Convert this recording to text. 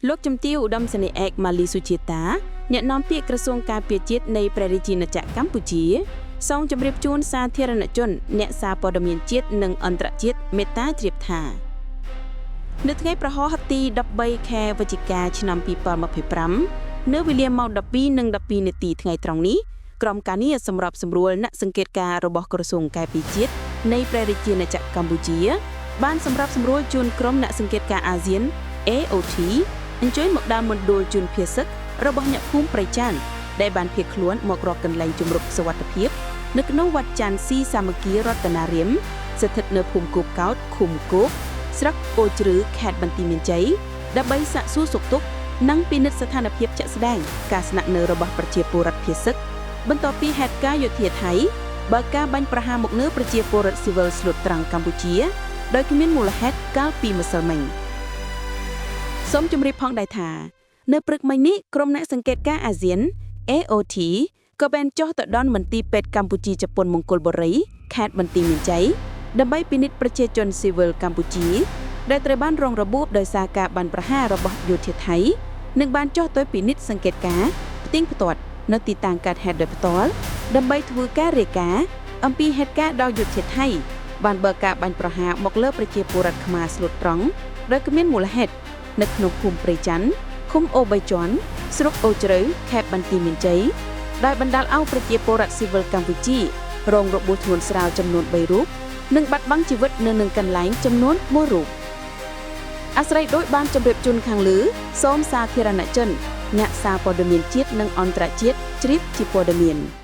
លោកជំទាវឧត្តមសេនីយ៍ឯកម៉ាលីសុជាតាអ្នកនាំពាក្យក្រសួងការពារជាតិនៃព្រះរាជាណាចក្រកម្ពុជាសូមជម្រាបជូនសាធារណជនអ្នកសារព័ត៌មានជាតិនិងអន្តរជាតិមេត្តាជ្រាបថានៅថ្ងៃប្រហោះទី13ខែវិច្ឆិកាឆ្នាំ2025នៅវេលាម៉ោង 12:12 នាទីថ្ងៃត្រង់នេះក្រុមការងារសម្របសម្រួលអ្នកសង្កេតការណ៍របស់ក្រសួងការពារជាតិនៃព្រះរាជាណាចក្រកម្ពុជាបានសម្របសម្រួលជូនក្រុមអ្នកសង្កេតការណ៍អាស៊ាន AOT អញ្ជើញមកដល់មណ្ឌលជួនភាសឹករបស់អ្នកភូមិព្រៃច័ន្ទដែលបានភៀសខ្លួនមករកកន្លែងជំរកសុវត្ថិភាពនៅក្នុងវត្តច័ន្ទស៊ីសាមគ្គីរតនារាមស្ថិតនៅភូមិគោកកោតឃុំគោកស្រុកអូជ្រឺខេត្តបន្ទាយមានជ័យដើម្បីសាកសួរសុខទុក្ខនិងពិនិត្យស្ថានភាពជាក់ស្ដែងការស្នាក់នៅរបស់ប្រជាពលរដ្ឋភាសឹកបន្ទាប់ពីហេតុការណ៍យោធាថៃបើកការបាញ់ប្រហារមកលើប្រជាពលរដ្ឋស៊ីវិលស្លូតត្រង់កម្ពុជាដោយគ្មានមូលហេតុកាលពីម្សិលមិញសូមជម្រាបផងដែរថានៅព្រឹកមិញនេះក្រុមអ្នកសង្កេតការណ៍អាស៊ាន AOT ក៏បានចុះទៅដល់មន្ទីរពេទ្យកម្ពុជាជប៉ុនមង្គលបុរីខេត្តបន្ទាយមានជ័យដើម្បីពិនិត្យប្រជាជនស៊ីវិលកម្ពុជាដែលត្រូវបានរងរបួសដោយសារការបាញ់ប្រហាររបស់យោធាថៃនិងបានចុះទៅពិនិត្យសង្កេតការណ៍ផ្ទៀងផ្ទាត់នៅទីតាំងកើតហេតុដោយផ្ទាល់ដើម្បីធ្វើការរាយការណ៍អំពីហេតុការណ៍ដោយយោធាថៃបានបើកការបាញ់ប្រហារមកលើប្រជាពលរដ្ឋខ្មែរស្លូតត្រង់ដោយគ្មានមូលហេតុនៅក្នុងភូមិព្រៃច័ន្ទឃុំអូបីជាន់ស្រុកអូជ្រៅខេត្តបន្ទាយមានជ័យដែលបណ្ដាលឲ្យប្រជាពលរដ្ឋស៊ីវិលកម្ពុជារងរបួសធ្ងន់ស្រាលចំនួន3រូបនិងបាត់បង់ជីវិតនៅនឹងកន្លែងចំនួន1រូបអាស្រ័យដោយបានជម្រាបជូនខាងលើសូមសាធារណជនអ្នកសារព័ត៌មានជាតិនិងអន្តរជាតិជ្រាបជាព័ត៌មាន